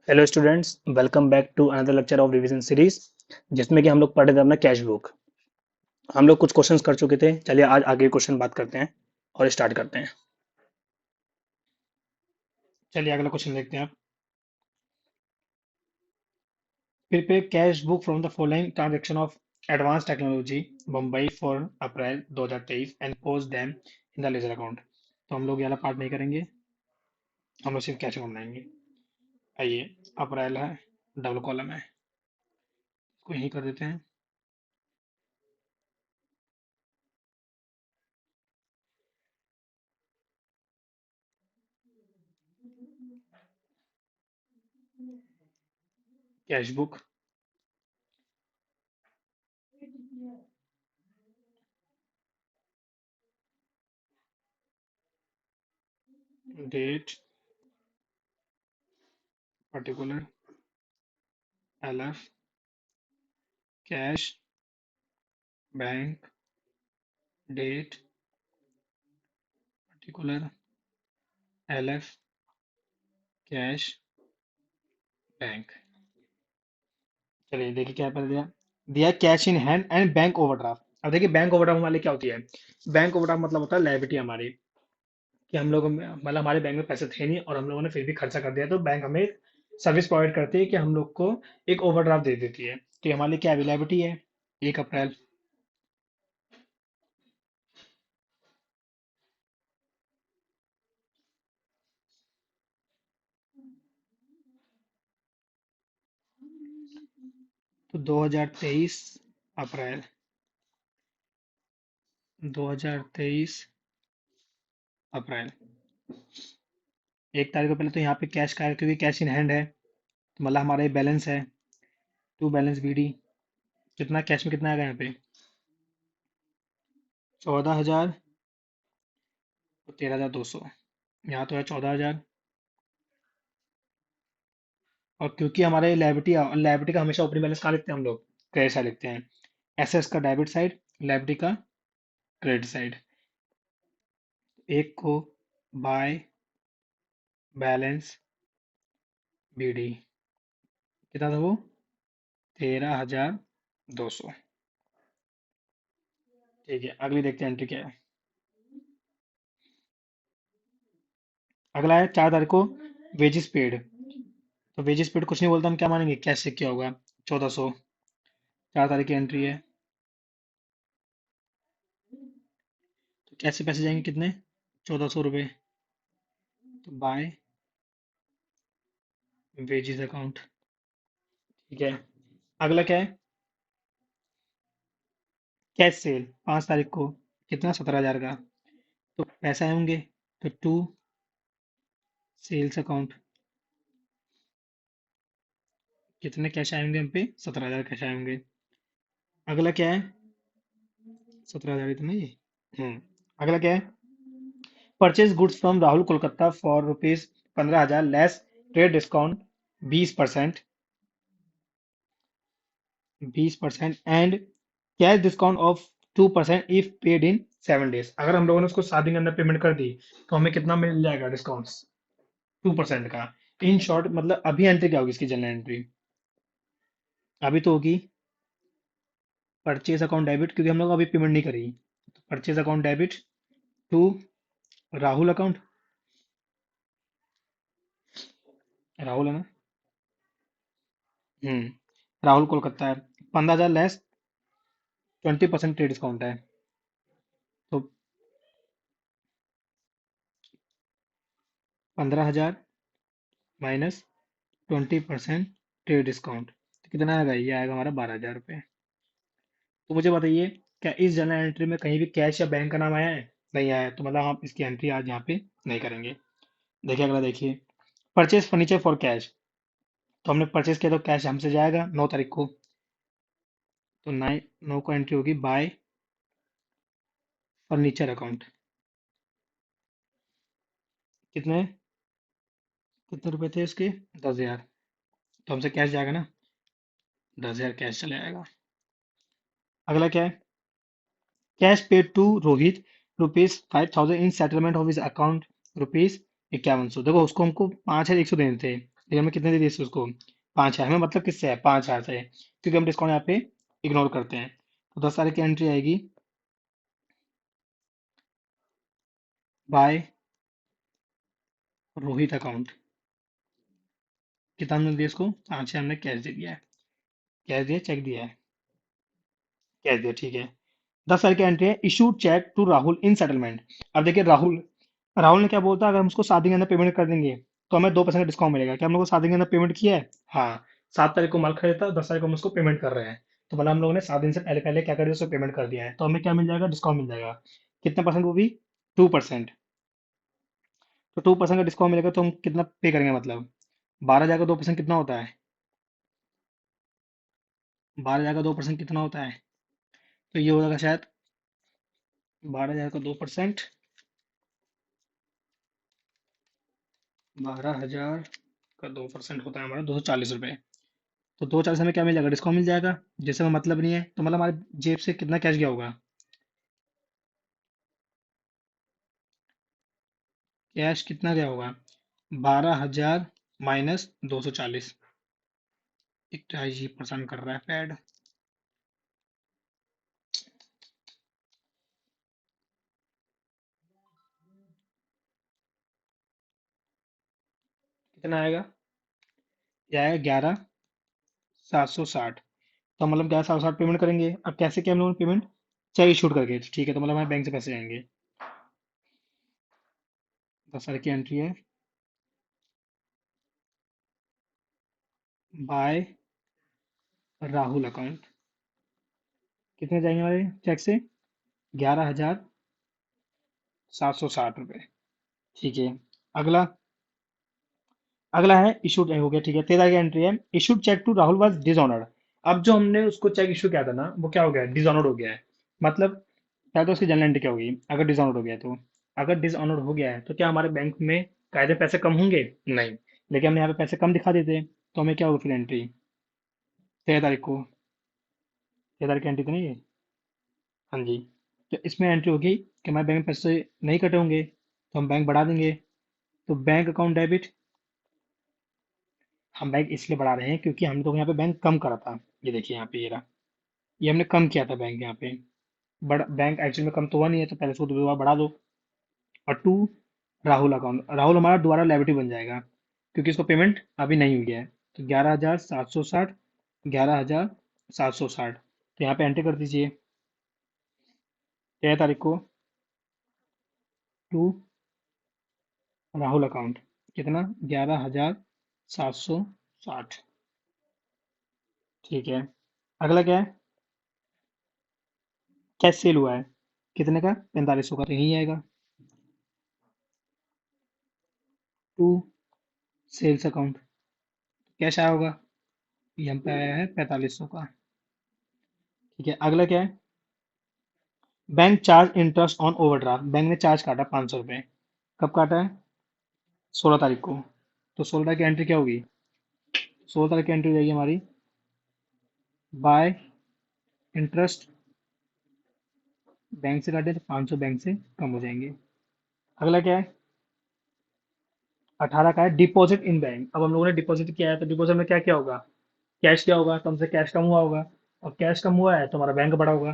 Hello students, welcome back to another lecture of revision series जिसमें कि हम लोग पढ़ रहे थे अपना कैश बुक। हम लोग कुछ क्वेश्चंस कर चुके थे। चलिए आज आगे क्वेश्चन बात करते हैं और स्टार्ट करते हैं। चलिए अगला क्वेश्चन देखते हैं आप। Prepare cash book from the following transaction of advance technology Mumbai for April 2023 and post them in the ledger account. तो हम लोग ये वाला पार्ट नहीं करेंगे, हम लोग सिर्फ कैश अकाउंट बनाएंगे। आइए, अप्रैल है, डबल कॉलम है, इसको यहीं कर देते हैं। Cash book, date, particular, LF, cash, bank, date, particular, LF, cash, bank. चलिए देखिए क्या पर दिया। दिया cash in hand and bank overdraft. अब देखिए बैंक ओवरड्राफ्ट हमारे क्या होती है। बैंक ओवरड्राफ्ट मतलब होता है लायबिलिटी हमारी, कि हम लोग मतलब हमारे बैंक में पैसे थे नहीं और हम लोगों ने फिर भी खर्चा कर दिया, तो बैंक हमें सर्विस प्रोवाइड करती है कि हम लोग को एक ओवरड्राफ्ट दे देती है। तो ये हमारे लिए क्या लायबिलिटी है। 1 अप्रैल। तो 2023 अप्रैल, 2023 अप्रैल, 1 तारीख को पहले तो यहाँ पे कैश का है क्योंकि कैश इन हैंड है, तो मतलब हमारा ये बैलेंस है। टू बैलेंस बीडी, कितना कैश में कितना आएगा यहाँ पे। 14,000 और 13,200। यहाँ तो है 14,000। और क्योंकि हमारे लाइबिलिटी लाइबिलिटी का हमेशा ओपनिंग बैलेंस कहाँ लिखते हैं हम लोग, क्रेडिट साइड लिखते हैं। एसेट्स का डेबिट साइड, लाइबिलिटी का क्रेडिट साइड। एक को बाय बैलेंस बीडी, कितना था वो, 13,200। ठीक है, अगली देखते हैं एंट्री क्या है। अगला है 4 तारीख को वेजिस पेड। तो वेजिस पेड कुछ नहीं बोलता, हम क्या मानेंगे, कैश से क्या होगा, 1,400। 4 तारीख की एंट्री है, तो कैश से पैसे जाएंगे कितने, 1,400 रुपये। तो बाय वेजिस अकाउंट। ठीक है, अगला क्या है, कैश सेल 5 तारीख को, कितना, 17,000 का। तो पैसा आए होंगे, तो टू सेल्स अकाउंट, कितने कैश आए होंगे हम पे, 17,000 कैश आए होंगे। अगला क्या है, 17,000 इतना ही है। अगला क्या है, purchase goods from Rahul Kolkata for rupees 15,000 less trade discount 20%, 20% and cash discount of 2% if paid in 7 days. अगर हम लोगों ने उसको 7 दिन के अंदर पेमेंट कर दी तो हमें कितना मिल जाएगा डिस्काउंट, 2% का। इन शॉर्ट मतलब अभी एंट्री क्या होगी इसकी, जनरल एंट्री अभी तो होगी परचेज अकाउंट डेबिट, क्योंकि हम लोग अभी पेमेंट नहीं करी। Purchase account debit to Rahul account, Rahul है ना। राहुल कोलकाता है। 15,000 लेस 20% ट्रेड डिस्काउंट है। तो 15,000 माइनस 20% ट्रेड डिस्काउंट, तो कितना आएगा, ये आएगा हमारा 12,000 रुपये। तो मुझे बताइए, क्या इस जर्नल एंट्री में कहीं भी कैश या बैंक का नाम आया है, नहीं आया है, तो मतलब हम इसकी एंट्री आज यहाँ पे नहीं करेंगे। देखिए अगला देखिए, परचेज फर्नीचर फॉर कैश। तो हमने परचेज किया तो कैश हमसे जाएगा 9 तारीख को। तो 9 को एंट्री होगी बाय फर्नीचर अकाउंट। कितने कितने रुपए थे इसके, 10,000। तो हमसे कैश जाएगा ना, 10,000 कैश चले आएगा। अगला क्या है, cash paid to Rohit rupees 5,000 in settlement of his account rupees 5,100। देखो उसको हमको 5,100 देने थे, लेकिन हमने कितने दे दिए उसको? 5,000। हमें मतलब किससे है? 5,000 से, क्योंकि हम डिस्काउंट यहाँ पे इग्नोर करते हैं। तो 10 तारीख की एंट्री आएगी, बाय रोहित अकाउंट। कितना हमने दिया इसको? 5,000 हमने कैश दे दिया है। कैश दिया, चेक दिया है? कैश दिया, ठीक है। 10 तारीख की एंट्री है, issue cheque to Rahul in settlement. अब देखिए राहुल, राहुल ने क्या बोलता है, अगर हम उसको 7 दिन के अंदर पेमेंट कर देंगे तो हमें 2% का डिस्काउंट मिलेगा। क्या हम लोग को 7 दिन के अंदर पेमेंट किया है? हाँ। 7 तारीख को माल खरीदा था, 10 तारीख को हम उसको पेमेंट कर रहे हैं। तो मतलब हम लोगों ने 7 दिन से पहले पहले क्या कर दिया, उसको पेमेंट कर दिया है। तो हमें क्या मिल जाएगा? डिस्काउंट मिल जाएगा। कितना परसेंट? वो भी 2%। तो 2% का डिस्काउंट मिलेगा तो हम कितना पे करेंगे मतलब? 12,000 का 2% कितना होता है? 12,000 का 2% कितना होता है? तो ये होगा शायद 12,000 का 2%, 12,000 का 2% होता है हमारा 240 रुपये। तो 240 हमें क्या मिल जाएगा? डिस्काउंट मिल जाएगा। जैसे हमें मतलब नहीं है तो मतलब हमारे जेब से कितना कैश गया होगा? कैश कितना गया होगा? 12,000 माइनस 240। एक जी परेशान कर रहा है पैड। कितना आएगा? ये आएगा 11,760। तो हम मतलब 11,760 पेमेंट करेंगे। अब कैसे क्या हम लोग पेमेंट? चेक इशूड करके, ठीक है। तो मतलब हमारे बैंक से पैसे आएंगे। 10 तारीख की एंट्री है, बाय राहुल अकाउंट। कितने जाएंगे हमारे चेक से? 11,760 रुपये, ठीक है। अगला, अगला है इशूड हो गया, ठीक है। 13 की एंट्री है, issued cheque to Rahul was dishonoured. अब जो हमने उसको चेक इशू किया था ना, वो क्या हो गया? डिसऑनर्ड हो गया है। मतलब क्या, तो उसकी जनरल एंट्री क्या होगी अगर डिसऑनर्ड हो गया है तो? अगर डिसऑनर्ड हो गया है तो क्या हमारे बैंक में कायदे पैसे कम होंगे? नहीं। लेकिन हमने यहाँ पे पैसे कम दिखा देते तो हमें क्या होगा फिर एंट्री? 13 तारीख को, 13 तारीख की एंट्री तो नहीं है? हाँ जी। तो इसमें एंट्री होगी कि हमारे बैंक में पैसे नहीं कटे होंगे तो हम बैंक बढ़ा देंगे। तो बैंक अकाउंट डेबिट, हम बैंक इसलिए बढ़ा रहे हैं क्योंकि हम लोग यहाँ पे बैंक कम करा था। ये देखिए यहाँ पे, ये रहा, ये हमने कम किया था बैंक यहाँ पे। बड़ा बैंक एक्चुअल में कम तो हुआ नहीं है, तो पहले इसको दोबारा बढ़ा दो। और टू राहुल अकाउंट, राहुल हमारा दोबारा लायबिलिटी बन जाएगा क्योंकि इसको पेमेंट अभी नहीं हुई है। तो 11,760, 11,760, तो यहाँ पे एंट्री कर दीजिए 13 तारीख को, टू राहुल अकाउंट। कितना? 11,760, ठीक है। अगला क्या है? कैश सेल हुआ है, कितने का? 4500 का, तो यही आएगा। टू सेल्स अकाउंट, कैश आया होगा, ये हम पे आया है 4500 का, ठीक है। अगला क्या है? Bank charge interest on overdraft, bank ने चार्ज काटा 500 रुपये। कब काटा है? 16 तारीख को। तो 16 तारीख की एंट्री क्या होगी? 16 तारीख की एंट्री हो जाएगी हमारी, बाय इंटरेस्ट, बैंक से काटे तो 500 बैंक से कम हो जाएंगे। अगला क्या है? 18 का है डिपॉजिट इन बैंक। अब हम लोगों ने डिपॉजिट किया है तो डिपॉजिट में क्या क्या होगा? कैश क्या होगा? तो हमसे कैश कम हुआ होगा, और कैश कम हुआ है तो हमारा बैंक बढ़ा होगा।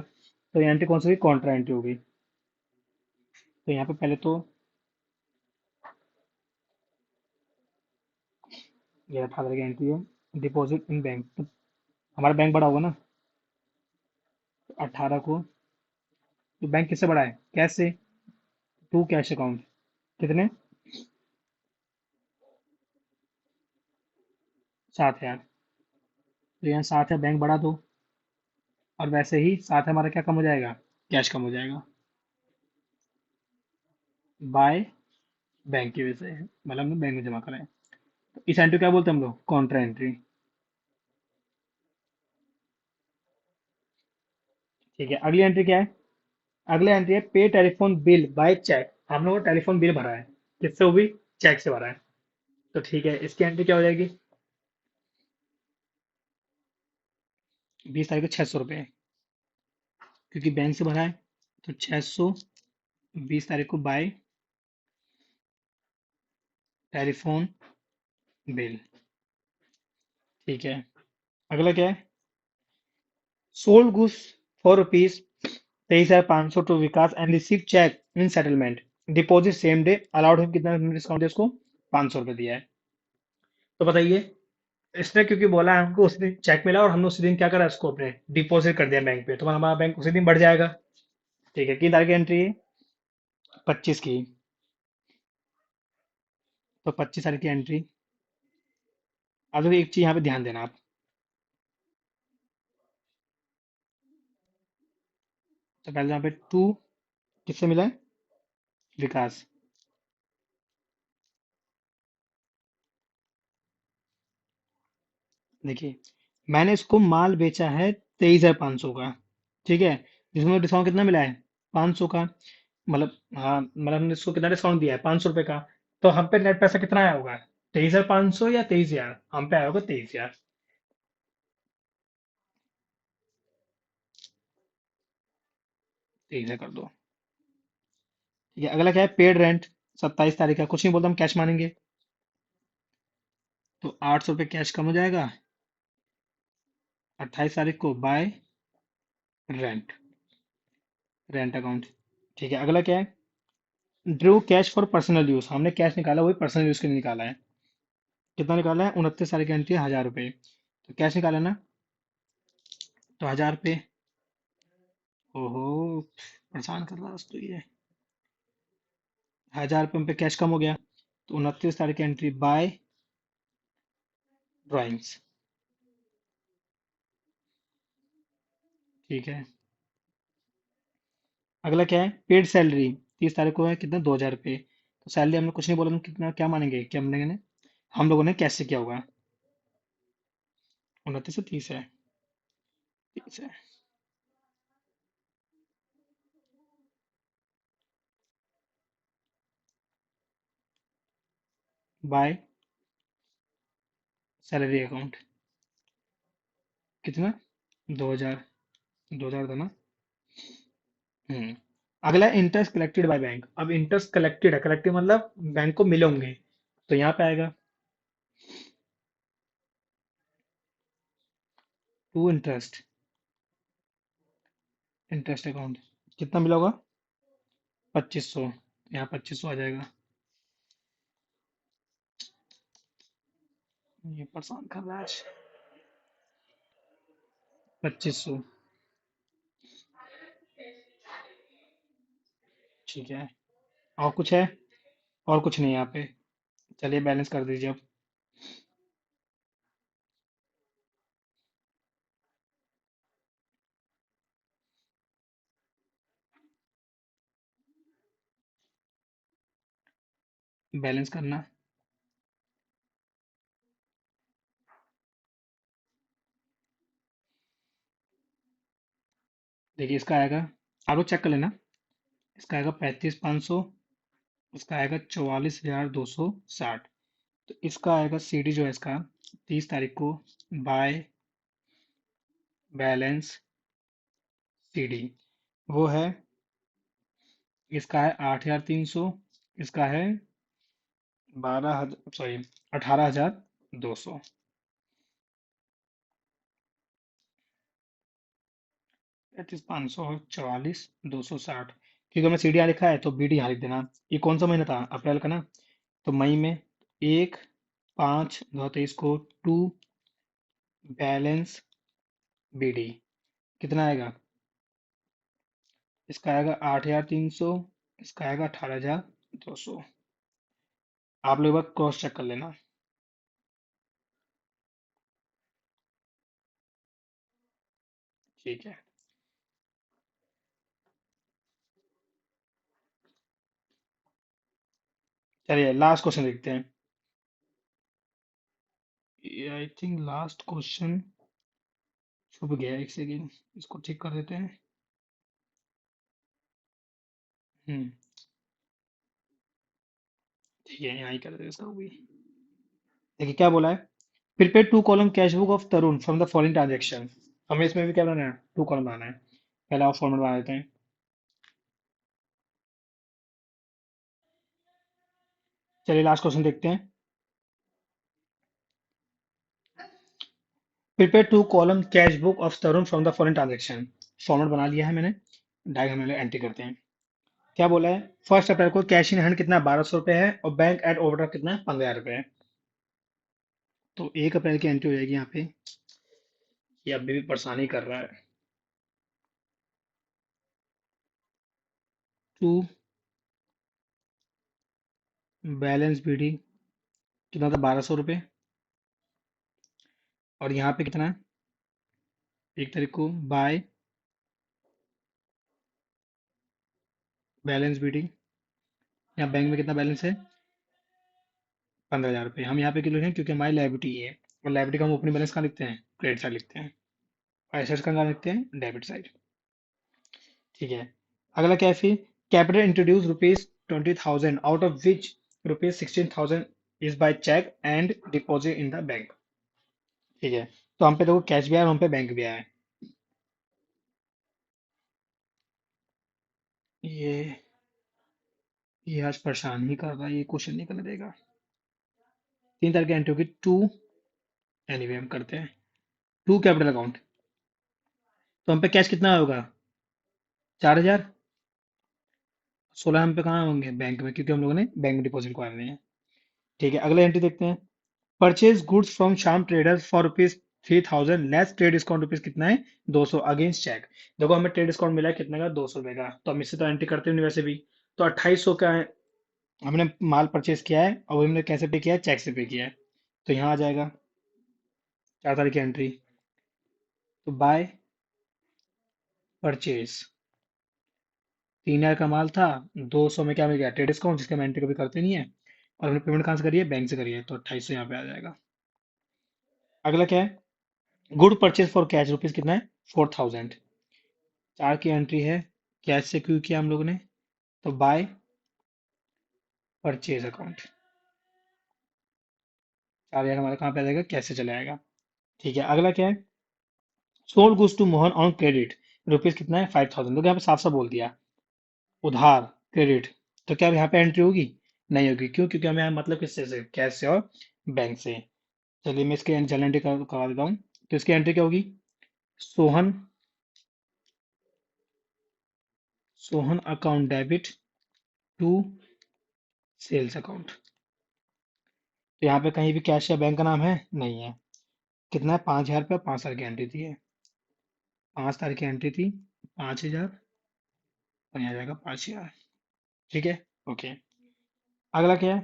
तो ये एंट्री कौन सी हुई? कॉन्ट्रा एंट्री हो गई। तो यहाँ पे पहले तो ये 18 की एंट्री है, डिपॉजिट इन बैंक, तो हमारा बैंक बड़ा होगा ना। तो 18 को, तो बैंक किससे बड़ा है? कैश से। टू कैश अकाउंट, कितने? 7,000। तो यहाँ 7 है, बैंक बढ़ा दो। और वैसे ही 7 हमारा क्या कम हो जाएगा? कैश कम हो जाएगा, बाय बैंक की वजह से, मतलब हम बैंक में जमा कराए। तो इस एंट्री क्या बोलते हैं हम लोग? कॉन्ट्रा एंट्री, ठीक है। अगली एंट्री क्या है? अगली एंट्री है पे टेलीफोन बिल बाय चेक। हम लोगों ने टेलीफोन बिल भरा है, किससे? वो भी चेक से भरा है। तो ठीक है, इसकी एंट्री क्या हो जाएगी? 20 तारीख को 600 रुपये, क्योंकि बैंक से भरा है। तो 600, 20 तारीख को बाय टेलीफोन बिल, ठीक है। अगला क्या है? Sold goods for rupees 23,500 to Vikas and receive cheque in settlement, deposit same day, allowed है कितना डिस्काउंट है इसको? 500 रुपये दिया है। तो बताइए, इसने क्योंकि बोला है हमको उसी दिन चेक मिला और हमने उसी दिन क्या करा, इसको अपने डिपॉजिट कर दिया बैंक पे, तो हमारा बैंक उसी दिन बढ़ जाएगा। ठीक है, कितनी तारीख की एंट्री है? 25 की। तो 25 तारीख की एंट्री। अब देखो, एक चीज यहाँ पे ध्यान देना आप। तो पहले यहाँ पे टू किससे मिला है? विकास। देखिए, मैंने इसको माल बेचा है 23,500 का। ठीक है, जिसमें डिस्काउंट कितना मिला है? 500 का। मतलब हाँ, मतलब हमने इसको कितना डिस्काउंट दिया है? 500 रुपये का। तो हम पे नेट पैसा कितना आया होगा? 23,500 या 23,000? हम पे आया होगा 23,000। 23,000 कर दो। ठीक है, अगला क्या है? Paid rent. 27 तारीख का कुछ नहीं बोलता, हम कैश मानेंगे। तो 800 रुपये कैश कम हो जाएगा 28 तारीख को बाय रेंट, रेंट अकाउंट। ठीक है, अगला क्या है? Drew cash for personal use, हमने कैश निकाला, वही पर्सनल यूज के लिए निकाला है। कितना निकाला है? 29 तारीख की एंट्री, 1,000 रुपये। तो कैश निकाला ना, तो 1,000 रुपये। ओहो, परेशान कर रहा है तो ये। 1,000 रुपये में पे कैश कम हो गया। तो 29 तारीख की एंट्री बाय ड्राइंग्स। ठीक है, अगला क्या है? Paid salary. 30 तारीख को है कितना? 2,000 रुपये। तो सैलरी हमने कुछ नहीं बोला, हम कितना क्या मानेंगे कि हम लोगों ने कैश से किया होगा? 29 से 30 है। 30 है। By salary account. कितना? 2,000। 2,000 था ना? हम्म। अगला इंटरेस्ट कलेक्टेड बाय बैंक। अब इंटरेस्ट कलेक्टेड है, कलेक्टेड मतलब बैंक को मिले होंगे, तो यहाँ पे आएगा टू इंटरेस्ट, इंटरेस्ट अकाउंट। कितना मिला होगा? 2500। यहाँ 2500 आ जाएगा। ये परेशान कर रहा है आज। 2500। ठीक है, और कुछ है? और कुछ नहीं यहाँ पे। चलिए बैलेंस कर दीजिए अब। बैलेंस करना। देखिए, इसका आएगा, आप लोग चेक कर लेना। इसका आएगा 35,500। इसका आएगा 44,260। तो इसका आएगा सीडी जो है इसका, 30 तारीख को बाय बैलेंस सीडी, वो है, इसका है 8,300। इसका है 12,000, सॉरी, 18,200। 35,500 और 44,260। क्योंकि हमें सीडी यहाँ लिखा है तो बीडी यहाँ लिख देना। ये कौन सा महीना था? अप्रैल का ना? तो मई में 1/5/2023 को टू बैलेंस बीडी कितना आएगा? इसका आएगा 8,300। इसका आएगा 18,200। आप लोग एक बार क्रॉस चेक कर लेना। ठीक है, चलिए लास्ट क्वेश्चन देखते हैं। आई थिंक लास्ट क्वेश्चन छुप गया, एक सेकेंड, इसको ठीक कर देते हैं। हम्म। ठीक है, यहाँ ही कर देते हैं इसका भी। देखिए क्या बोला है? Prepare two column cash book of Tarun from the following transaction. हमें इसमें भी क्या बनाना है? टू कॉलम बनाना है। पहले आप फॉर्मेट बना देते हैं। चलिए लास्ट क्वेश्चन देखते हैं। Prepare two column cash book of Tarun from the foreign transaction. Format बना लिया है मैंने, डायरेक्ट हम लोग एंट्री करते हैं। क्या बोला है? 1 अप्रैल को कैश इन हैंड कितना 1200 रुपये है और बैंक एट ओवरड्राफ्ट कितना है 15,000 रुपये है। तो 1 अप्रैल की एंट्री हो जाएगी यहाँ पे। ये अभी भी परेशानी कर रहा है। टू बैलेंस बीडी कितना था 1200 रुपये। और यहाँ पे कितना है 1 तारीख को बाय बैलेंस बीडी। यहाँ बैंक में कितना बैलेंस है 15,000 रुपये। हम यहाँ पे क्यों लिख रहे हैं? क्योंकि हमारी लाइबिलिटी है, और लाइबिलिटी का हम ओपनिंग बैलेंस कहाँ लिखते हैं? क्रेडिट साइड लिखते हैं। और एसेट्स का कहाँ लिखते हैं? Debit side. ठीक है। अगला क्या है फिर? Capital introduce rupees 20,000 out of which rupees 16,000 is by cheque and deposit in the bank. ठीक है। तो हम पे देखो कैश भी आया और हम पे बैंक भी आया है। ये ये आज परेशान ही कर रहा है, ये क्वेश्चन नहीं करने देगा। 3 तारीख की एंट्री होगी टू। एनीवे हम करते हैं टू कैपिटल अकाउंट। तो हम पे कैश कितना होगा 4,000। 16 हम पे कहाँ होंगे? बैंक में, क्योंकि हम लोगों ने बैंक डिपॉजिट करवाने हैं। ठीक है। अगले एंट्री देखते हैं। परचेज गुड्स फ्रॉम शाम traders for rupees 3,000 less trade discount rupees कितना है 200 अगेंस्ट चेक। देखो हमें ट्रेड डिस्काउंट मिला है कितने का 200 रुपए का, तो हम इससे तो एंट्री करते नहीं वैसे भी। तो 2800 का हमने माल परचेज किया है और वो हमने कैसे पे किया है? चेक से पे किया है। तो यहाँ आ जाएगा 4 तारीख की एंट्री। तो बाय परचेज 3,000 का माल था, 200 में क्या मिल गया? ट्रेड डिस्काउंट, जिसका हम एंट्री कभी करते नहीं है। और हमने पेमेंट कहाँ से करी है? बैंक से करी है, तो 2800 यहाँ पे आ जाएगा। अगला क्या है? Good purchase for cash rupees कितना है 4,000। 4 की एंट्री है। कैश से क्यों किया हम लोगों ने? तो बाय परचेज अकाउंट 4,000 हमारा कहाँ पे आ जाएगा? कैश से चला आएगा। ठीक है। अगला क्या है? Sold goods to Mohan on credit rupees कितना है 5,000। तो यहाँ पे साफ साफ बोल दिया उधार क्रेडिट। तो क्या अब यहाँ पे एंट्री होगी? नहीं होगी। क्यों? क्योंकि हमें यहाँ मतलब किससे से? कैश से और बैंक से। चलिए मैं इसकी जनरल एंट्री करवा देता हूँ। तो इसकी एंट्री क्या होगी? Sohan Sohan account debit to sales account. तो यहाँ पे कहीं भी कैश या बैंक का नाम है? नहीं है। कितना है 5,000 रुपये, 5 तारीख की एंट्री थी ये। 5 तारीख की एंट्री थी 5,000 और यहाँ जाएगा 5,000। ठीक है। ओके। अगला क्या है?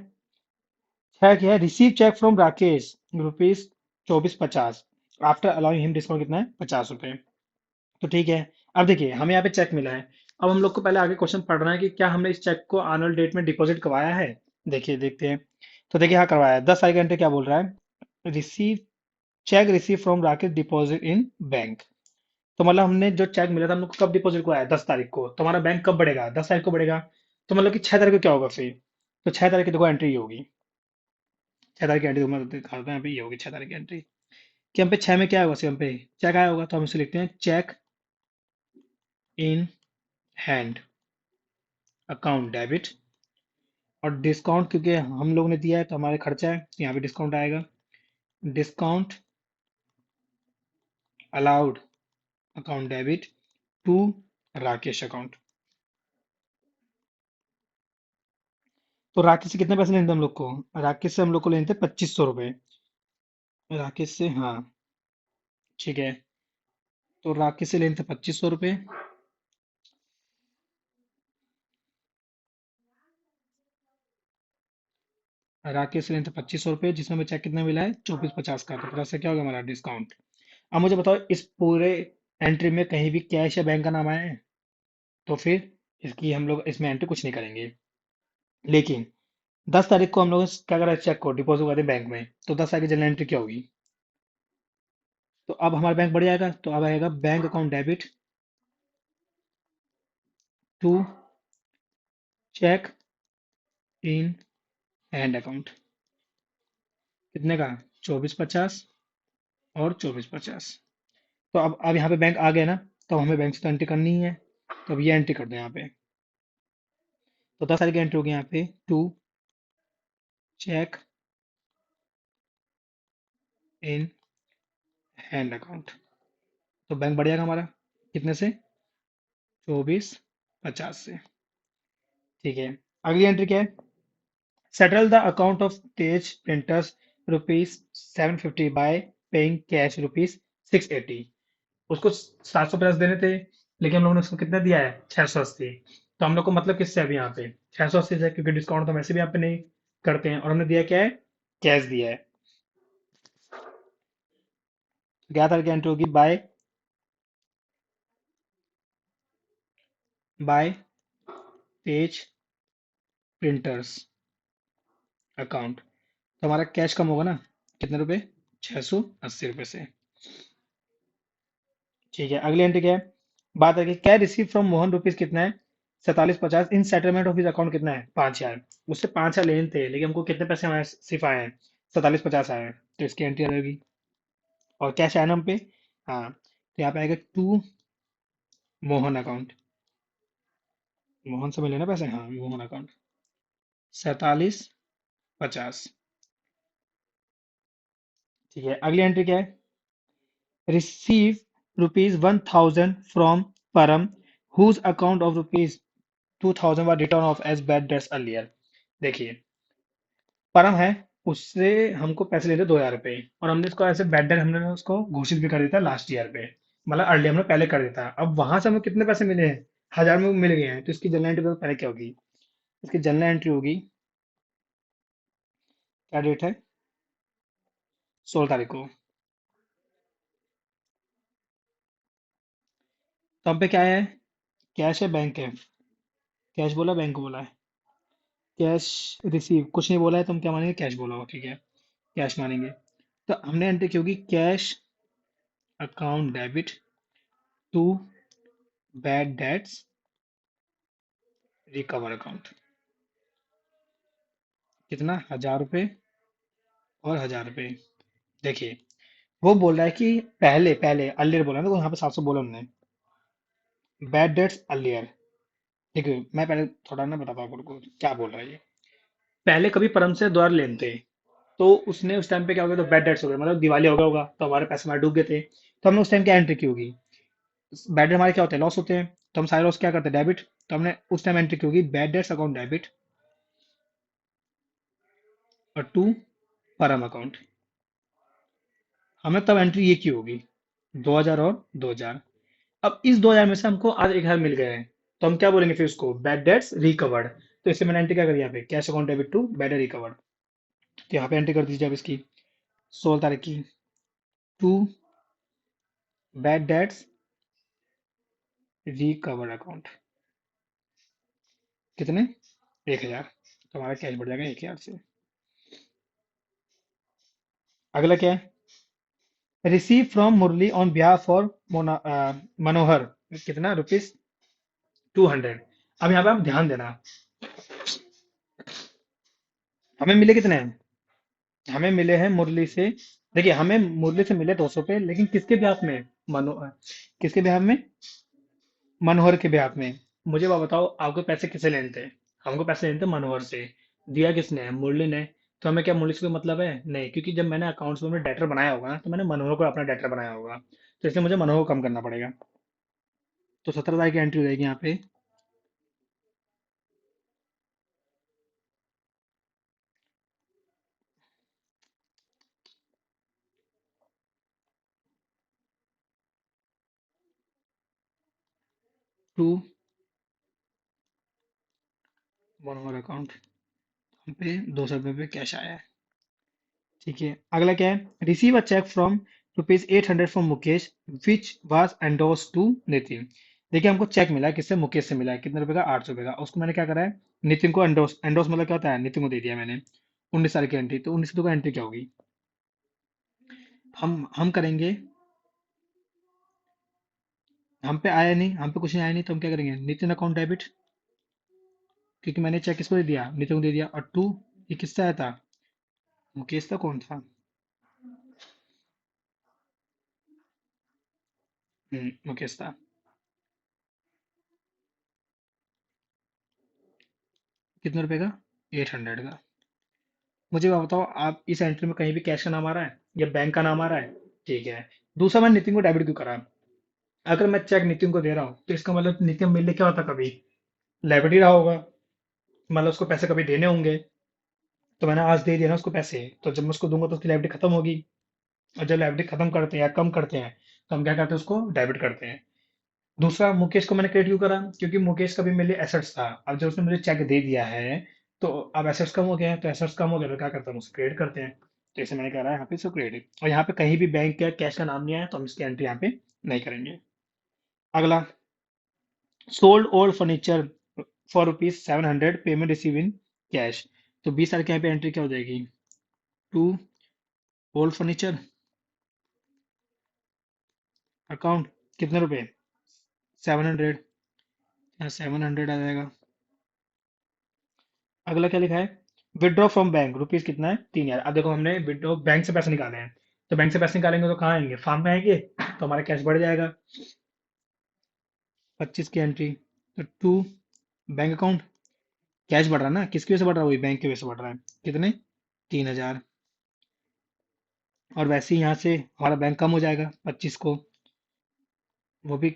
क्या है? Receive cheque from Rakesh rupees 2450 after allowing him discount कितना है 50 रुपये। तो ठीक है। अब देखिए हमें यहाँ पे चेक मिला है। अब हम लोग को पहले आगे क्वेश्चन पढ़ना है कि क्या हमने इस चेक को एनुअल डेट में डिपॉजिट करवाया है। देखिए देखते हैं। तो देखिए हाँ करवाया है। 10 तारीख घंटे क्या बोल रहा है? Receive check receive from Rakesh deposit in bank. तो मतलब हमने जो चेक मिला था हम लोग को कब डिपॉजिट को आया 10 तारीख को, तो हमारा बैंक कब बढ़ेगा 10 तारीख को बढ़ेगा। तो मतलब कि 6 तारीख को क्या होगा फिर? तो 6 तारीख की देखो एंट्री होगी। 6 तारीख की एंट्री मैं दिखा देता हूँ। यहाँ पे ये होगी 6 तारीख की एंट्री। कि हम पे 6 में क्या होगा? हम पे चेक आया होगा, तो हम इसे लिखते हैं cheque in hand account debit. और डिस्काउंट क्योंकि हम लोग ने दिया है तो हमारे खर्चा है, तो यहाँ पे डिस्काउंट आएगा। Discount allowed account debit to Rakesh account. तो राकेश से कितने पैसे लेते थे हम लोग को? राकेश से हम लोग को लेते थे 2500 रुपये। राकेश से, हाँ। ठीक है। तो राकेश से लेते थे 2500 रुपये। राकेश से लेते थे 2500 रुपये, जिसमें हमें चेक कितना मिला है 2450 का। तो 50 से क्या होगा हमारा डिस्काउंट। अब मुझे बताओ इस पूरे एंट्री में कहीं भी कैश या बैंक का नाम आया है? तो फिर इसकी हम लोग इसमें एंट्री कुछ नहीं करेंगे। लेकिन 10 तारीख को हम लोग क्या करा? चेक को डिपॉजिट करते बैंक में, तो 10 तारीख की जनरल एंट्री क्या होगी? तो अब हमारा बैंक बढ़ जाएगा, तो अब आएगा bank account debit to cheque in hand account. कितने का? 2450 और 2450। तो अब यहाँ पे बैंक आ गया ना, तो हमें बैंक से तो एंट्री करनी ही है। तो अब ये एंट्री कर दो यहाँ पे। तो 10 तारीख की एंट्री होगी यहाँ पे to cheque in hand account. तो बैंक बढ़ जाएगा हमारा कितने से? 2450 से। ठीक है, अगली एंट्री क्या है? Settle the account of Tej printers ₹750 bye paying cash ₹680। उसको 750 देने थे, लेकिन हम लोगों ने उसको कितना दिया है? 680। तो हम लोग को मतलब किससे अभी यहाँ पे 680 से, क्योंकि डिस्काउंट तो वैसे भी यहाँ पे नहीं करते हैं, और हमने दिया क्या है? कैश दिया है। क्या था एंट्री होगी? Bye page printers account. तो हमारा कैश कम होगा ना, कितने रुपए? 680 रुपए से। ठीक है, अगली एंट्री क्या है? बात है कि क्या रिसीव फ्रॉम मोहन रुपीज कितना है? 4750 इन सेटलमेंट ऑफ हिज अकाउंट कितना है? 5000। उससे 5000 लेन थे, लेकिन हमको कितने पैसे हमारे सिर्फ आए हैं? 4750 आए हैं, तो इसकी एंट्री आ जाएगी। और कैश आया ना हम पे। हाँ, तो यहाँ पे आएगा टू मोहन अकाउंट। मोहन से मिले ना पैसे, हाँ, मोहन अकाउंट। 4750। ठीक है, अगली एंट्री क्या है? Receive ₹1000 from Param whose account of ₹2000 were written off as bad debts earlier. देखिए, परम है, उससे हमको पैसे लेते 2000 रुपये, और हमने उसको ऐसे बैड डेट हमने उसको घोषित भी कर दिया था लास्ट ईयर पे। मतलब अर्ली हमने पहले कर दिया था। अब वहां से हमें कितने पैसे मिले हैं? 1000 में मिल गए हैं, तो इसकी जनरल एंट्री पहले क्या होगी? इसकी जनरल एंट्री होगी, क्या डेट है? 16 तारीख को। तो हम पे क्या है? कैश है, बैंक है? कैश बोला, बैंक बोला है? कैश रिसीव कुछ नहीं बोला है, तो हम क्या मानेंगे? कैश बोला हो, ठीक है, कैश मानेंगे। तो हमने एंट्री की होगी cash account debit to bad debts recover account. कितना? 1000 रुपये और 1000 रुपये। देखिए, वो बोल रहा है कि पहले पहले अर्लियर बोला ना, तो यहाँ पे 700 बोला उन्होंने। Bad debts earlier. देखिए, मैं पहले थोड़ा ना बताता हूँ आपको क्या बोल रहा है ये। पहले कभी परम से द्वार लेन थे, तो उसने उस टाइम पे क्या हो गया? तो बैड डेट्स हो गए, मतलब दिवाली हो गया होगा, तो हमारे पैसे हमारे डूब गए थे। तो हमने उस टाइम क्या एंट्री की होगी? बैड डेट हमारे क्या होते हैं? लॉस होते हैं। तो हम सारे लॉस क्या करते हैं? डेबिट। तो हमने उस टाइम एंट्री की होगी बैड डेट्स अकाउंट डेबिट और टू परम अकाउंट। हमने तब एंट्री ये की होगी, 2000 और 2000। अब इस 2000 में से हमको आज 1000 मिल गए हैं, तो हम क्या बोलेंगे फिर उसको? Bad debts recovered. तो इससे मैंने एंट्री क्या करी यहाँ पे? Cash account debit to bad recovered. तो यहाँ पे एंट्री कर दीजिए अब इसकी, 16 तारीख की, to bad debts recovered account. कितने? 1000। तो हमारा कैश बढ़ जाएगा 1000 से। अगला क्या है? Receive from Murali on behalf for Manohar. कितना? ₹200। अब यहाँ पे आप ध्यान देना, हमें मिले कितने हैं? हमें मिले हैं मुरली से। देखिए, हमें मुरली से मिले 200 पे, लेकिन किसके ब्याह में? मनो किसके ब्याह में? मनोहर के ब्याह में। मुझे बात बताओ, आपको पैसे किसे लेने थे? हमको पैसे लेने थे मनोहर से। दिया किसने? मुरली ने। तो हमें क्या मुरली से कोई मतलब है? नहीं, क्योंकि जब मैंने अकाउंट्स में डेटर बनाया होगा ना, तो मैंने मनोहर को अपना डेटर बनाया होगा, तो इसलिए मुझे मनोहर को कम करना पड़ेगा। तो 17 तारीख की एंट्री हो जाएगी यहाँ पे, टू मनोहर अकाउंट। हम पे 200 रुपये पे कैश आया है। ठीक है, अगला क्या है? Receive a cheque from ₹800 from Mukesh which was endorse to Nitin. देखिए, हमको चेक मिला है, किससे? मुकेश से मिला है। कितने रुपए का? 800 रुपये का। उसको मैंने क्या करा है? नितिन को एंडोर्स, एंडोर्स मतलब क्या होता है? नितिन को दे दिया मैंने। 19 तारीख की एंट्री, तो 19 को एंट्री क्या होगी? हम करेंगे, हम पे आया नहीं, हम पे कुछ नहीं आया नहीं, तो हम क्या करेंगे? नितिन अकाउंट डेबिट, क्योंकि मैंने चेक किसको दे दिया? नितिन को दे दिया। और टू, ये किससे आया था? मुकेश था, कौन था? मुकेश था। कितने रुपए का? 800 का। मुझे आप बताओ, आप इस एंट्री में कहीं भी कैश का नाम आ रहा है या बैंक का नाम आ रहा है? ठीक है, दूसरा, मैं नितिन को डेबिट क्यों करा? अगर मैं चेक नितिन को दे रहा हूँ तो इसका मतलब नितिन मेरे लिए क्या होता कभी, लायबिलिटी रहा होगा, मतलब उसको पैसे कभी देने होंगे। तो मैंने आज दे दिया ना उसको पैसे, तो जब मैं उसको दूंगा तो उसकी लायबिलिटी खत्म होगी। और जब लायबिलिटी खत्म करते हैं या कम करते हैं, तो हम क्या करते हैं, उसको डेबिट करते हैं। दूसरा, मुकेश को मैंने क्रेडिट क्यों करा? क्योंकि मुकेश का भी मेरे लिए एसेट्स था। अब जब उसने मुझे चेक दे दिया है, तो अब एसेट्स कम हो गए हैं, तो एसेट्स कम हो गए तो क्या करता हूँ, उसको क्रेडिट करते हैं। तो इसे मैंने करा है यहाँ पे, इसको क्रेडिट। और यहाँ पे कहीं भी बैंक या कैश का नाम नहीं आया, तो हम इसकी एंट्री यहाँ पे नहीं करेंगे। अगला, sold old furniture for ₹700, payment receive in cash. तो 20 तारीख के यहाँ पे एंट्री क्या हो जाएगी? टू ओल्ड फर्नीचर अकाउंट, कितने रुपए? 700। यहाँ 700 आ जाएगा। अगला क्या लिखा है? विड्रॉ फ्रॉम बैंक, रुपीज कितना है? 3,000। अब देखो, हमने विड्रॉ बैंक से पैसे निकाले हैं, तो बैंक से पैसे निकालेंगे तो कहाँ आएंगे? फार्म में आएंगे, तो हमारा कैश बढ़ जाएगा। 25 की एंट्री। तो टू बैंक अकाउंट, कैश बढ़ रहा है ना, किसकी वजह से बढ़ रहा है? वही बैंक की वजह से बढ़ रहा है। कितने? 3,000। और वैसे ही यहाँ से हमारा बैंक कम हो जाएगा 25 को, वो भी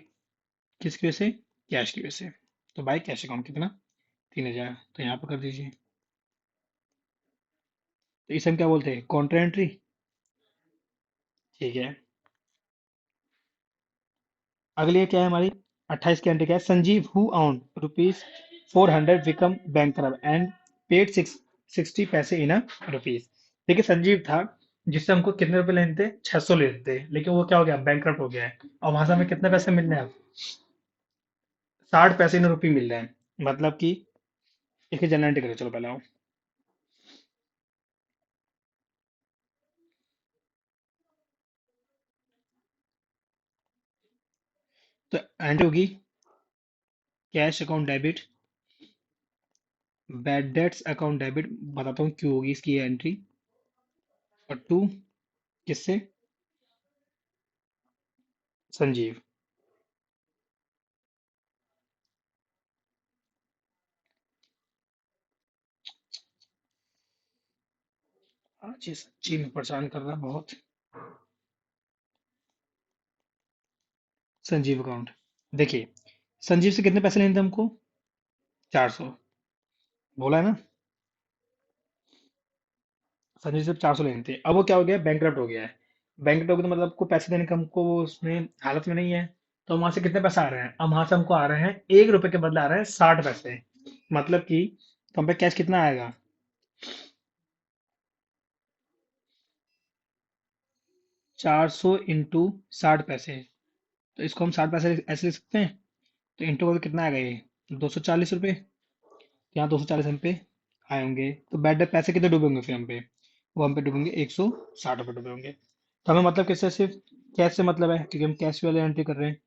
किसकी वजह से? कैश की वजह से। तो बाई कैश अकाउंट कितना? 3,000। तो यहाँ पर कर दीजिए। तो इसे हम क्या बोलते हैं? Contra entry. ठीक है। अगली क्या है हमारी? 28 की एंट्री क्या है? संजीव हु आउन ₹400 बिकम बैंक एंड पेड 60 पैसे इन अ रुपीज। देखिए, संजीव था जिससे हमको कितने रुपए लेने थे? 600 लेने थे, लेकिन वो क्या हो गया? बैंक हो गया है। और वहां से हमें कितने पैसे मिल रहे हैं? 60 पैसे इन रुपये मिल रहे हैं। मतलब कि इसकी जनरल करो, चलो पहले आओ। तो एंट्री होगी cash account debit, bad debts account debit. बताता हूँ क्यों होगी इसकी एंट्री। और टू, किससे? संजीव। आज ये सच्ची में परेशान कर रहा है बहुत। संजीव अकाउंट। देखिए, संजीव से कितने पैसे लेने थे हमको? 400। बोला है ना, संजीव से 400 लेने थे। अब वो क्या हो गया? बैंक हो गया है। बैंक हो गया तो मतलब आपको पैसे देने का हमको वो उसमें हालत में नहीं है। तो वहां से कितने पैसे आ रहे हैं? अब वहां से हमको आ रहे हैं 1 रुपए के बदले आ रहे हैं 60 पैसे। मतलब कि तो हम पे कैश कितना आएगा? 400 इंटू 60 पैसे। तो इसको हम 60 पैसे ऐसे लिख सकते हैं। तो इंटू को कितना आएगा ये? 240 रुपये। यहाँ 240 हम पे आए होंगे, तो बैड डेट पैसे कितने डूबे होंगे फिर हम पे? वो हम पे डूबेंगे 160 रुपये डूबे होंगे। तो हमें मतलब किससे? सिर्फ कैश से मतलब है, क्योंकि हम कैश वाले एंट्री कर रहे हैं।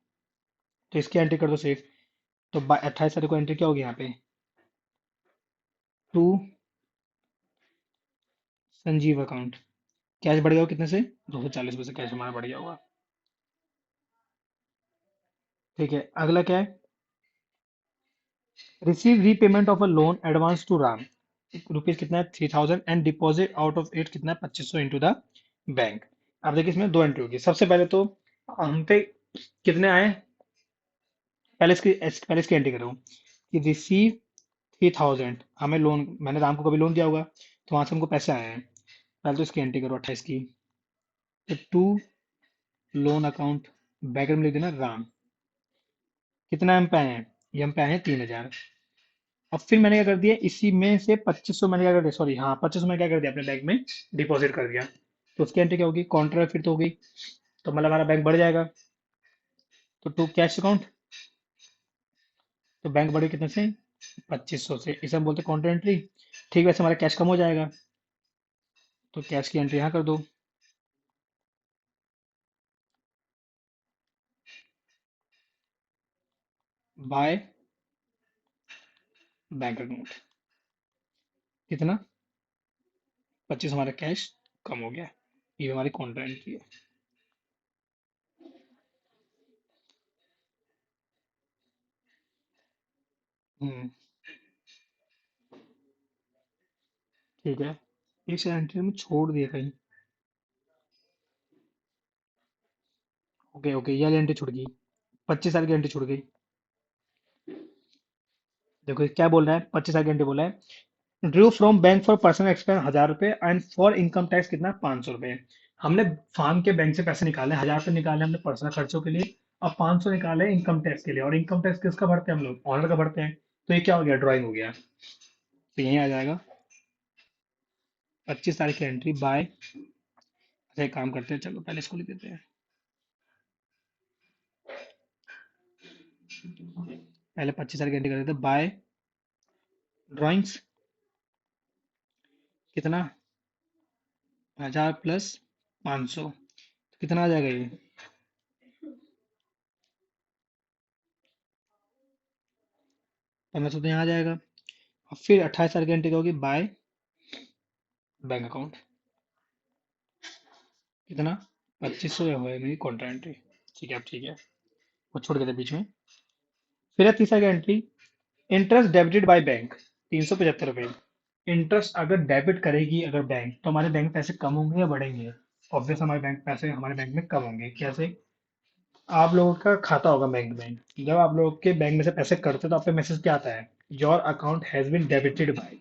तो इसकी एंट्री कर दो सिर्फ। तो 28 तारीख को एंट्री क्या होगी यहाँ पे? To Sanjeev account. कैश बढ़ गया होगा कितने से? 240 रुपये से कैश हमारा बढ़ गया होगा। ठीक है। अगला क्या है? Receive repayment of a loan advance to Ram, rupees कितना है? 3,000 and deposit out of it कितना है? 2500 इंटू द बैंक। अब देखिए, इसमें दो एंट्री होगी। सबसे पहले तो हम पे कितने आए? पहले इसकी एंट्री करो कि रिसीव 3,000, हमें लोन, मैंने राम को कभी लोन दिया होगा, तो वहां से हमको पैसे आए हैं। पहले तो इसकी एंट्री करो 28 की। तो टू लोन अकाउंट, बैकग्राउंड में लिख देना राम। कितना हम पे आए हैं? ये हम पे आए हैं 3,000। अब फिर मैंने क्या कर दिया, इसी में से 2500 मैंने क्या कर दिया, सॉरी हाँ, 2500 मैंने क्या कर दिया, अपने बैंक में डिपॉजिट कर दिया। तो उसकी एंट्री क्या होगी? काउंटर फिर तो हो गई। तो मतलब हमारा बैंक बढ़ जाएगा। तो टू कैश अकाउंट, तो बैंक बढ़े कितने से? 2500 से। इसे हम बोलते हैं काउंटर एंट्री। ठीक, वैसे हमारा कैश कम हो जाएगा, तो कैश की एंट्री यहाँ कर दो। बाय बैंक अकाउंट, कितना? 25 हमारा कैश कम हो गया। ये हमारी काउंटर एंट्री है। हम्म। ठीक है। इस एंट्री में छोड़ दिया कहीं। ओके ओके, ये वाली एंट्री छूट गई। 25 साल की एंट्री छूट गई। देखो ये क्या बोल रहा है, 25 साल की एंट्री बोला है। Drew from bank for personal expense 1000 रुपए एंड फॉर इनकम टैक्स कितना, 500 रुपए। हमने फार्म के बैंक से पैसे निकाले, 1000 रुपए निकाले हमने पर्सनल खर्चों के लिए, और 500 निकाले इनकम टैक्स के लिए। और इनकम टैक्स किसका भरते हैं हम लोग, ऑनर का भरते हैं। तो ये क्या हो गया, ड्राइंग हो गया। तो यही आ जाएगा 25 तारीख की एंट्री बाय। अच्छा एक काम करते हैं, चलो पहले इसको लिख देते हैं। पहले 25 तारीख की एंट्री कर देते हैं बाय ड्राइंग्स। कितना, 1000 + 500, कितना आ जाएगा ये। 1500 तो यहाँ आ जाएगा। और फिर 28 तारीख की एंट्री होगी बाय बैंक अकाउंट। कितना, 2500 हुआ है मेरी कॉन्ट्रा एंट्री। ठीक है, अब ठीक है, वो छोड़ देते बीच में। फिर है तीसरा की entry, interest debited by bank, 375 रुपये। इंटरेस्ट अगर डेबिट करेगी अगर बैंक, तो हमारे बैंक पैसे कम होंगे या बढ़ेंगे। ऑब्वियस हमारे बैंक पैसे हमारे बैंक में कम होंगे। कैसे, आप लोगों का खाता होगा बैंक में, जब आप लोगों के बैंक में से पैसे कटते हैं तो आप पे मैसेज क्या आता है, your account has been debited bye.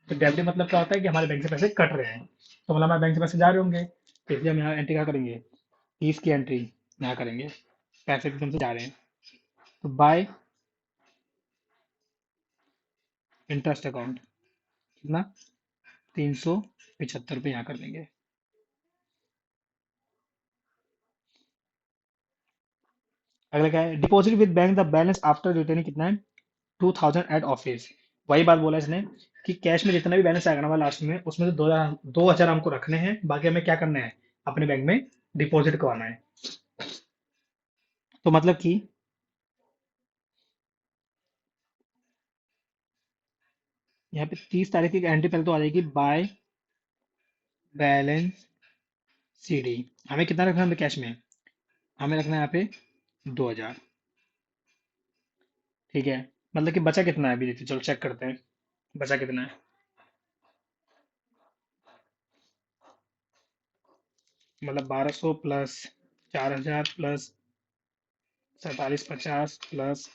तो डेबिट मतलब क्या होता है कि हमारे बैंक से पैसे कट रहे हैं, तो मतलब हमारे बैंक से पैसे जा रहे होंगे। तो इसलिए हम यहाँ एंट्री क्या करेंगे, 30 की एंट्री यहाँ करेंगे, पैसे एकदम से जा रहे हैं। तो बाय इंटरेस्ट अकाउंट कितना, 375 रुपये यहाँ कर देंगे। अगला क्या है, deposit with bank the balance after returning, कितना है, 2000 एट ऑफिस। वही बात बोला इसने कि कैश में जितना भी बैलेंस आएगा ना लास्ट में, उसमें से 2000 हमको रखने हैं, बाकी हमें क्या करना है, अपने बैंक में डिपॉजिट करवाना है। तो मतलब कि यहाँ पे 30 तारीख की एंट्री पहले तो आ जाएगी बाय बैलेंस CD। हमें कितना रखना है कैश में, हमें रखना है यहाँ पे 2000। ठीक है, मतलब कि बचा कितना है अभी, देखते चलो चेक करते हैं बचा कितना है। मतलब 1200 plus 4000 plus 4750 plus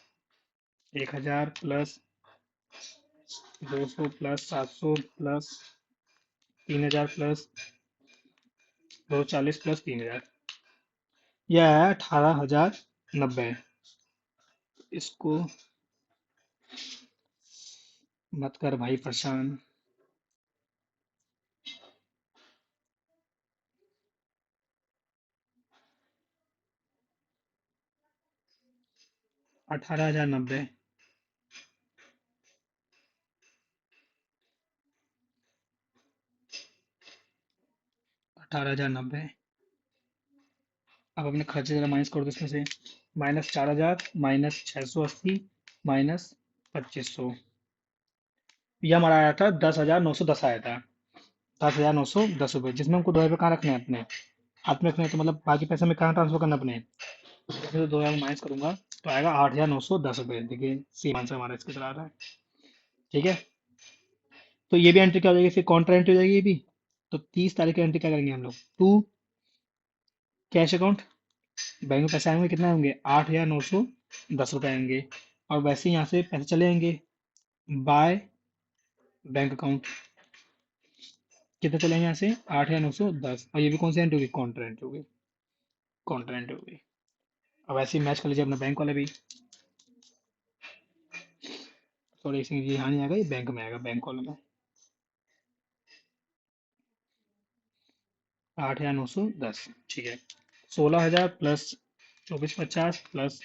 1000 plus 200 plus 700 plus 3000 plus 240 plus 3000, यह है 18,090। इसको मत कर भाई परेशान। 18,090, 18,090। अब अपने खर्चे जरा माइनस कर दो इसमें से, -4000 -680 -2500। ये हमारा आया था 10,910 आया था, 10,910 रुपये, जिसमें हमको 2 रुपये कहाँ रखने हैं, अपने हाथ में रखने हैं। तो मतलब बाकी पैसे में कहाँ ट्रांसफर करना अपने, इसमें से 2000 माइनस करूंगा तो आएगा 8,910 रुपये। देखिए सेम आंसर हमारा इसके तरह आ रहा है। ठीक है, तो ये भी एंट्री क्या हो जाएगी, फिर कॉन्ट्रा एंट्री हो जाएगी ये भी। तो 30 तारीख की एंट्री क्या करेंगे हम लोग, टू कैश अकाउंट, बैंक में पैसे आएंगे, कितना होंगे, 8,910 रुपये आएंगे। और वैसे ही यहाँ से पैसे चले आएंगे बाय बैंक अकाउंट, कितने चलेंगे यहाँ से, 8,910। और ये भी कौन सी एंट्री होगी, कॉन्ट्रा एंट्री होगी, कॉन्ट्रा एंट्री होगी। अब ऐसे ही मैच कर लीजिए अपना बैंक वाला भी। सॉरी इसमें ये यहाँ नहीं आएगा, ये बैंक में आएगा, बैंक वाले में 8,910। ठीक है, 16,000 प्लस 2450 प्लस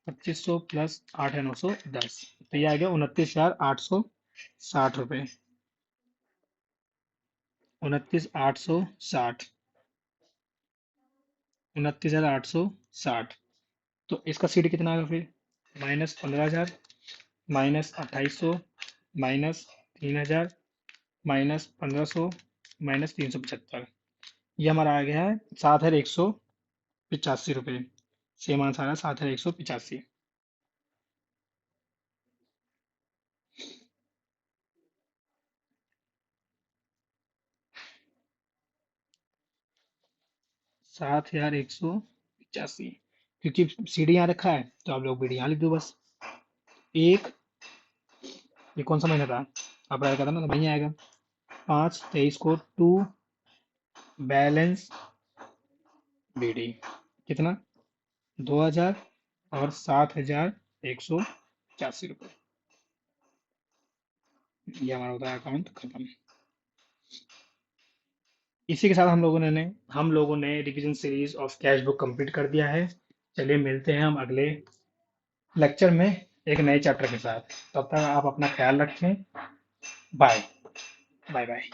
2500 प्लस 8,910, तो ये आ गया 29,860 रुपये। 29,860, 29,860। तो इसका सीडी कितना आएगा फिर, -15,000 -2800 -3,000 -1500 -375। ये हमारा आ गया है 7,185 रुपये। सेम आंसर है 7,185। 7,185। 85, क्योंकि सीडी यहाँ रखा है तो आप लोग बीडी यहाँ लिख दो बस। एक, ये कौन सा महीना था, अप्रैल का था ना, तो नहीं आएगा। 5/23 को टू बैलेंस बीडी कितना, 2000 और 7185 रुपये। ये हमारा होता है अकाउंट खत्म। इसी के साथ हम लोगों ने revision series of cash book complete कर दिया है। चलिए मिलते हैं हम अगले लेक्चर में एक नए चैप्टर के साथ। तब तक आप अपना ख्याल रखें। बाय। Bye bye.